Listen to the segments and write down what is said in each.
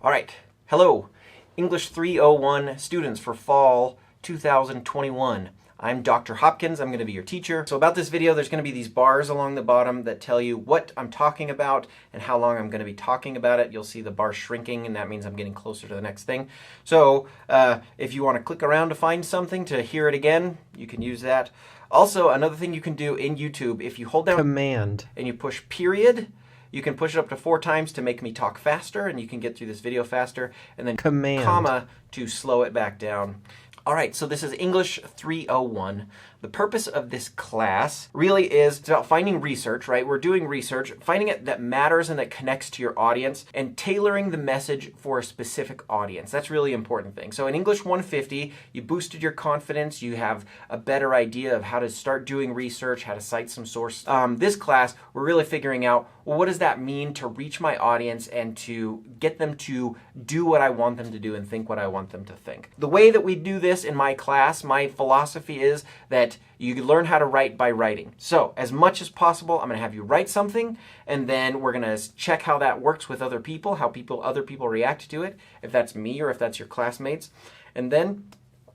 All right, hello, English 301 students for fall 2021. I'm Dr. Hopkins, I'm going to be your teacher. So about this video, there's going to be these bars along the bottom that tell you what I'm talking about and how long I'm going to be talking about it. You'll see the bar shrinking, and that means I'm getting closer to the next thing. So if you want to click around to find something to hear it again, you can use that. Also, another thing you can do in YouTube, if you hold down Command and you push period, you can push it up to 4 times to make me talk faster, and you can get through this video faster, and then Command, comma, to slow it back down. All right, so this is English 301. The purpose of this class really is about finding research, right? We're doing research, finding it that matters and that connects to your audience, and tailoring the message for a specific audience. That's really important thing. So in English 150, you boosted your confidence, you have a better idea of how to start doing research, how to cite some source. This class, we're really figuring out, well, what does that mean to reach my audience and to get them to do what I want them to do and think what I want them to think. The way that we do this in my class, my philosophy is that you learn how to write by writing. So as much as possible, I'm going to have you write something, and then we're going to check how that works with other people, how other people react to it, if that's me or if that's your classmates. And then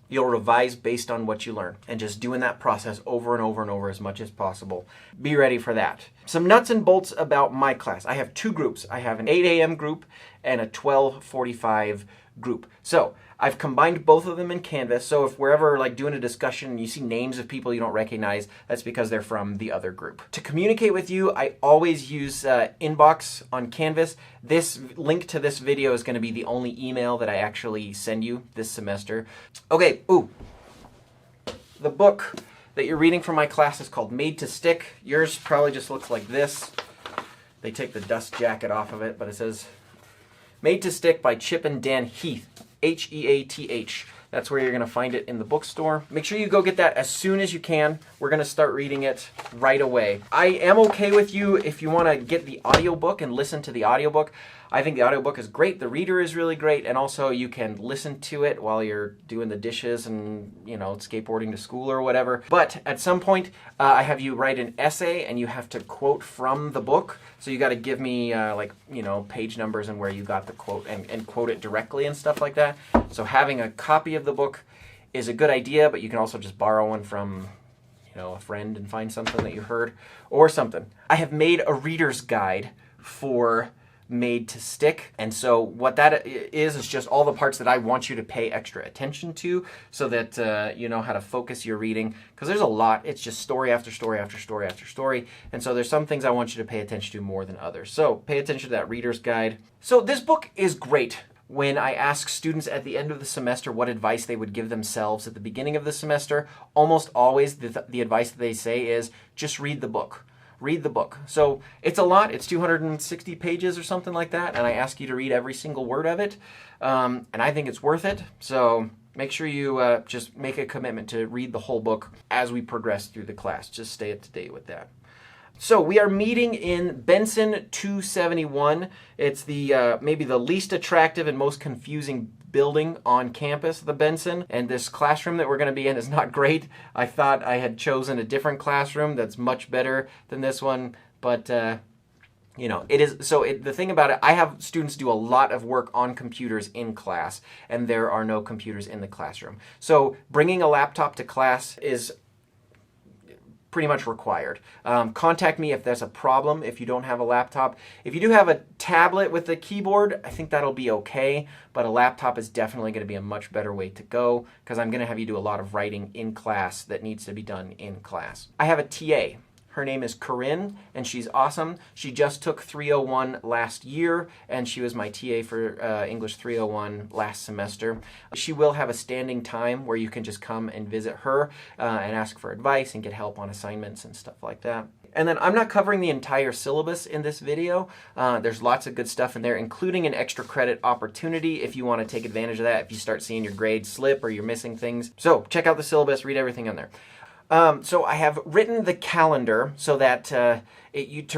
you'll revise based on what you learn, and just doing that process over and over and over as much as possible. Be ready for that. Some nuts and bolts about my class. I have 2 groups. I have an 8 a.m. group and a 12:45 group. So I've combined both of them in Canvas, so if we're ever like doing a discussion and you see names of people you don't recognize, that's because they're from the other group. To communicate with you, I always use inbox on Canvas. This link to this video is going to be the only email that I actually send you this semester. Okay, the book that you're reading from my class is called Made to Stick. Yours probably just looks like this. They take the dust jacket off of it, but it says Made to Stick by Chip and Dan Heath. H-E-A-T-H. That's where you're going to find it in the bookstore. Make sure you go get that as soon as you can. We're going to start reading it right away. I am okay with you if you want to get the audiobook and listen to the audiobook. I think the audiobook is great. The reader is really great, and also you can listen to it while you're doing the dishes and, you know, skateboarding to school or whatever. But at some point, I have you write an essay, and you have to quote from the book. So you got to give me page numbers and where you got the quote and quote it directly and stuff like that. So having a copy of the book is a good idea, but you can also just borrow one from a friend and find something that you heard or something. I have made a reader's guide for Made to Stick, and so what that is just all the parts that I want you to pay extra attention to, so that you know how to focus your reading, because there's a lot. It's just story after story after story after story, and so there's some things I want you to pay attention to more than others. So pay attention to that reader's guide. So this book is great when I ask students at the end of the semester what advice they would give themselves at the beginning of the semester. Almost always the advice that they say is just read the book. Read the book. So it's a lot. It's 260 pages or something like that, and I ask you to read every single word of it, and I think it's worth it. So make sure you just make a commitment to read the whole book as we progress through the class. Just stay up to date with that. So we are meeting in Benson 271. It's the maybe the least attractive and most confusing building on campus, the Benson, and this classroom that we're going to be in is not great. I thought I had chosen a different classroom that's much better than this one, but it is. So the thing about it, I have students do a lot of work on computers in class, and there are no computers in the classroom. So bringing a laptop to class is pretty much required. Contact me if there's a problem if you don't have a laptop. If you do have a tablet with a keyboard, I think that'll be okay, but a laptop is definitely going to be a much better way to go, because I'm going to have you do a lot of writing in class that needs to be done in class. I have a TA. Her name is Corinne, and she's awesome. She just took 301 last year, and she was my TA for English 301 last semester. She will have a standing time where you can just come and visit her and ask for advice and get help on assignments and stuff like that. And then I'm not covering the entire syllabus in this video. There's lots of good stuff in there, including an extra credit opportunity if you want to take advantage of that, if you start seeing your grades slip or you're missing things. So check out the syllabus, read everything in there. So I have written the calendar so that to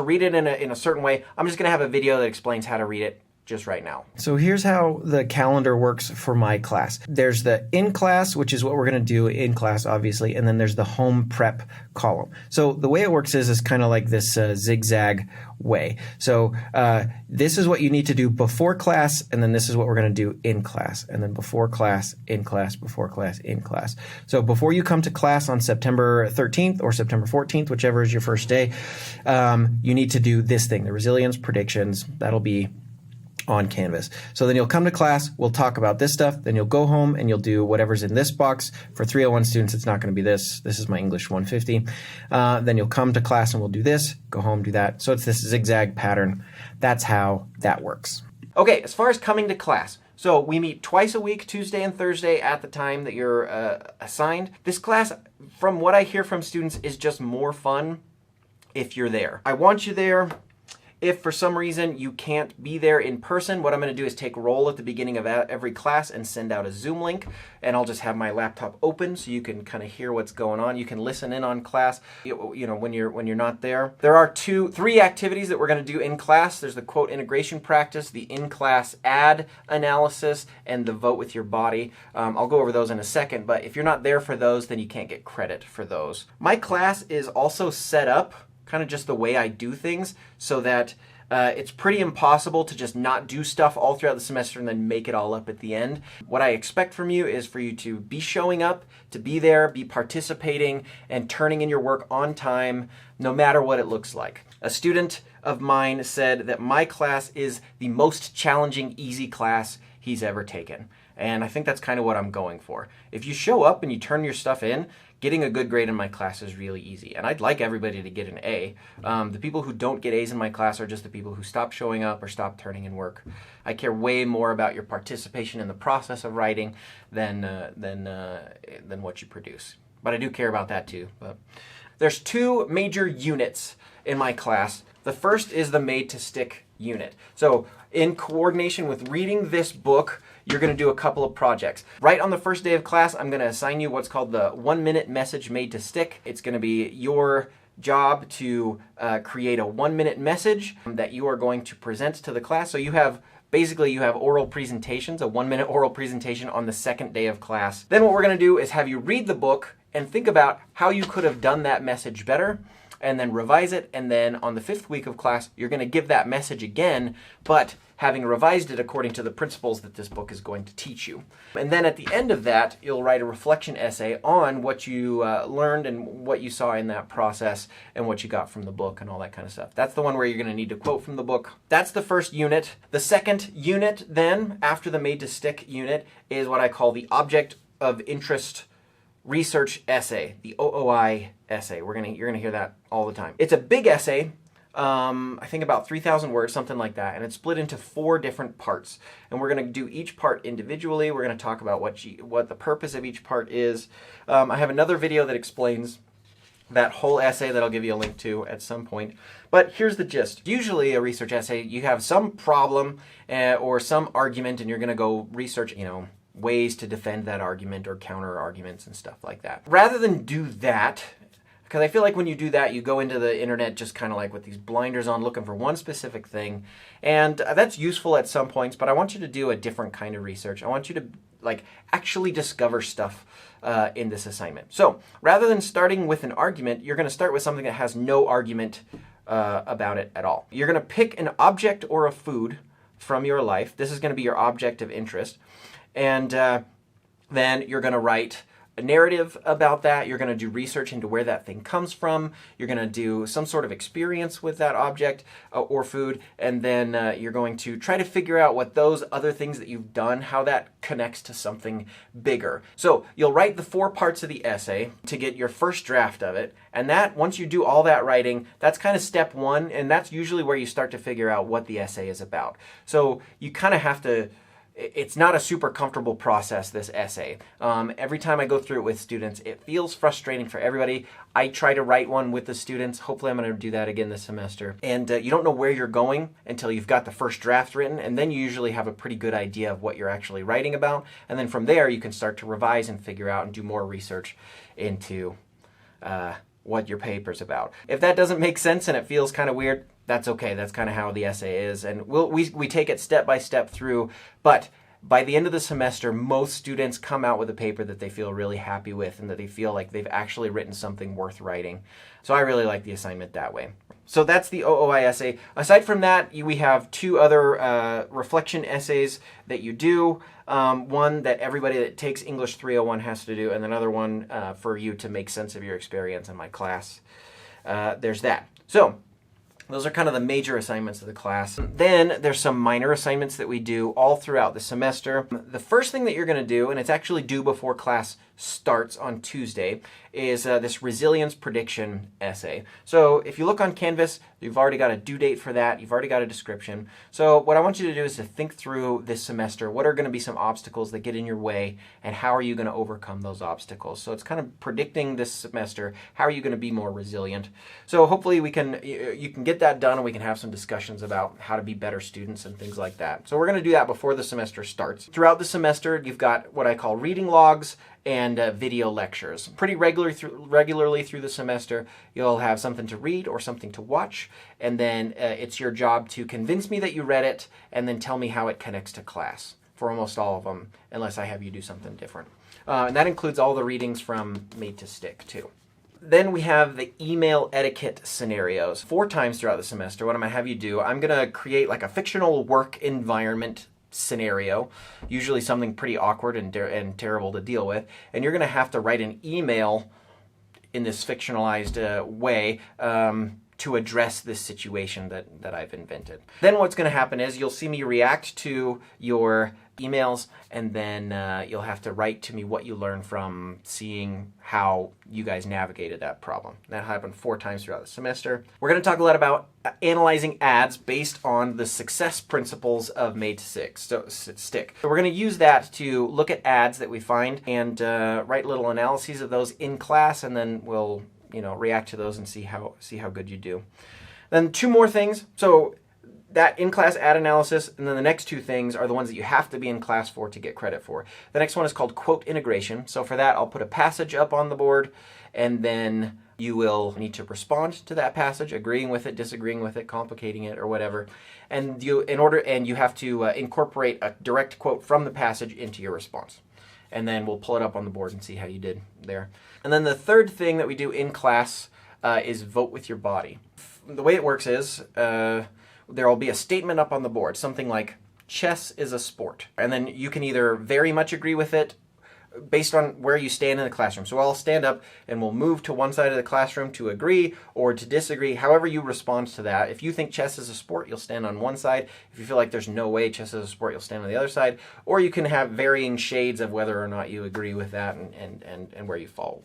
read it in a certain way. I'm just going to have a video that explains how to read it just right now. So here's how the calendar works for my class. There's the in class, which is what we're going to do in class, obviously, and then there's the home prep column. So the way it works is kind of like this zigzag way. So this is what you need to do before class, and then this is what we're going to do in class, and then before class, in class, before class, in class. So before you come to class on September 13th or September 14th, whichever is your first day, you need to do this thing, the resilience predictions. That'll be on Canvas. So then you'll come to class, we'll talk about this stuff, then you'll go home and you'll do whatever's in this box. For 301 students, it's not going to be this. This is my English 150. Then you'll come to class and we'll do this, go home, do that. So it's this zigzag pattern. That's how that works. Okay, as far as coming to class, so we meet twice a week, Tuesday and Thursday at the time that you're assigned. This class, from what I hear from students, is just more fun if you're there. I want you there. If for some reason you can't be there in person, what I'm going to do is take roll at the beginning of every class and send out a Zoom link, and I'll just have my laptop open so you can kind of hear what's going on. You can listen in on class, you know, when you're not there. There are three activities that we're going to do in class. There's the quote integration practice, the in-class ad analysis, and the vote with your body. I'll go over those in a second, but if you're not there for those, then you can't get credit for those. My class is also set up kind of just the way I do things, so that it's pretty impossible to just not do stuff all throughout the semester and then make it all up at the end. What I expect from you is for you to be showing up, to be there, be participating, and turning in your work on time, no matter what it looks like. A student of mine said that my class is the most challenging, easy class he's ever taken. And I think that's kind of what I'm going for. If you show up and you turn your stuff in, getting a good grade in my class is really easy. And I'd like everybody to get an A. The people who don't get A's in my class are just the people who stop showing up or stop turning in work. I care way more about your participation in the process of writing than what you produce. But I do care about that too. But there's two major units in my class. The first is the Made to Stick unit. So in coordination with reading this book, you're going to do a couple of projects. Right on the first day of class, I'm going to assign you what's called the 1-minute message made to stick. It's going to be your job to create a 1-minute message that you are going to present to the class. So you have oral presentations, a 1-minute oral presentation on the second day of class. Then what we're going to do is have you read the book and think about how you could have done that message better, and then revise it, and then on the 5th week of class, you're going to give that message again, but having revised it according to the principles that this book is going to teach you. And then at the end of that, you'll write a reflection essay on what you learned and what you saw in that process and what you got from the book and all that kind of stuff. That's the one where you're going to need to quote from the book. That's the first unit. The second unit then, after the Made to Stick unit, is what I call the Object of Interest Research Essay, the OOI essay. You're gonna hear that all the time. It's a big essay, I think about 3,000 words, something like that, and it's split into 4 different parts. And we're gonna do each part individually. We're gonna talk about what the purpose of each part is. I have another video that explains that whole essay that I'll give you a link to at some point. But here's the gist. Usually a research essay, you have some problem or some argument, and you're gonna go research, ways to defend that argument or counter arguments and stuff like that. Rather than do that, because I feel like when you do that, you go into the internet just kind of like with these blinders on, looking for one specific thing, and that's useful at some points, but I want you to do a different kind of research. I want you to actually discover stuff in this assignment. So rather than starting with an argument, you're going to start with something that has no argument about it at all. You're going to pick an object or a food from your life. This is going to be your object of interest. And then you're going to write a narrative about that. You're going to do research into where that thing comes from. You're going to do some sort of experience with that object or food. And then you're going to try to figure out what those other things that you've done, how that connects to something bigger. So you'll write the 4 parts of the essay to get your first draft of it. And that, once you do all that writing, that's kind of step 1. And that's usually where you start to figure out what the essay is about. So you kind of have to... It's not a super comfortable process, this essay. Every time I go through it with students, it feels frustrating for everybody. I try to write one with the students. Hopefully I'm going to do that again this semester. And you don't know where you're going until you've got the first draft written, and then you usually have a pretty good idea of what you're actually writing about. And then from there, you can start to revise and figure out and do more research into what your paper's about. If that doesn't make sense and it feels kind of weird, that's okay. That's kind of how the essay is. And we take it step by step through. But by the end of the semester, most students come out with a paper that they feel really happy with and that they feel like they've actually written something worth writing. So I really like the assignment that way. So that's the OOI essay. Aside from that, we have two other reflection essays that you do. One that everybody that takes English 301 has to do, and another one for you to make sense of your experience in my class. There's that. So those are kind of the major assignments of the class. Then there's some minor assignments that we do all throughout the semester. The first thing that you're going to do, and it's actually due before class starts on Tuesday, is this resilience prediction essay. So if you look on Canvas, you've already got a due date for that. You've already got a description. So what I want you to do is to think through this semester. What are going to be some obstacles that get in your way, and how are you going to overcome those obstacles? So it's kind of predicting this semester. How are you going to be more resilient? So hopefully you can get that done, and we can have some discussions about how to be better students and things like that. So we're going to do that before the semester starts. Throughout the semester, you've got what I call reading logs and video lectures. Pretty regularly through the semester, you'll have something to read or something to watch, and then it's your job to convince me that you read it and then tell me how it connects to class for almost all of them, unless I have you do something different. And that includes all the readings from Made to Stick too. Then we have the email etiquette scenarios. 4 times throughout the semester, what I'm gonna have you do, I'm gonna create like a fictional work environment scenario, usually something pretty awkward and terrible to deal with, and you're going to have to write an email in this fictionalized way to address this situation that I've invented. Then what's going to happen is you'll see me react to your emails, and then you'll have to write to me what you learned from seeing how you guys navigated that problem. That happened 4 times throughout the semester. We're going to talk a lot about analyzing ads based on the success principles of Made to Stick. So we're going to use that to look at ads that we find and write little analyses of those in class, and then we'll react to those and see how good you do. Then 2 more things. So that in-class ad analysis, and then the next 2 things are the ones that you have to be in class for to get credit for. The next one is called quote integration. So for that, I'll put a passage up on the board, and then you will need to respond to that passage, agreeing with it, disagreeing with it, complicating it, or whatever. And you have to incorporate a direct quote from the passage into your response. And then we'll pull it up on the board and see how you did there. And then the third thing that we do in class is vote with your body. The way it works is there will be a statement up on the board, something like, chess is a sport. And then you can either very much agree with it based on where you stand in the classroom. So I'll stand up and we'll move to one side of the classroom to agree or to disagree, however you respond to that. If you think chess is a sport, you'll stand on one side. If you feel like there's no way chess is a sport, you'll stand on the other side. Or you can have varying shades of whether or not you agree with that and where you fall.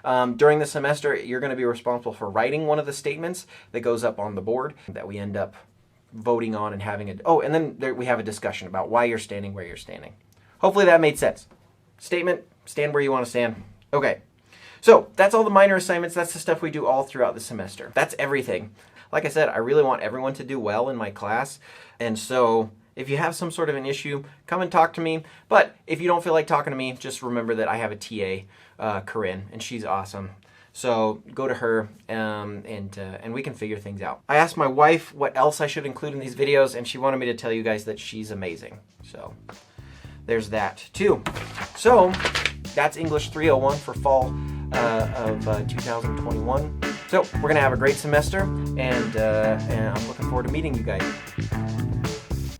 During the semester, you're going to be responsible for writing one of the statements that goes up on the board that we end up voting on and having and then we have a discussion about why you're standing where you're standing. Hopefully that made sense. Statement, stand where you want to stand. Okay, so that's all the minor assignments. That's the stuff we do all throughout the semester. That's everything. Like I said, I really want everyone to do well in my class, and so if you have some sort of an issue, come and talk to me. But if you don't feel like talking to me, just remember that I have a TA, Corinne, and she's awesome. So go to her and we can figure things out. I asked my wife what else I should include in these videos, and she wanted me to tell you guys that she's amazing. So there's that too. So that's English 301 for fall of 2021. So we're gonna have a great semester, and I'm looking forward to meeting you guys.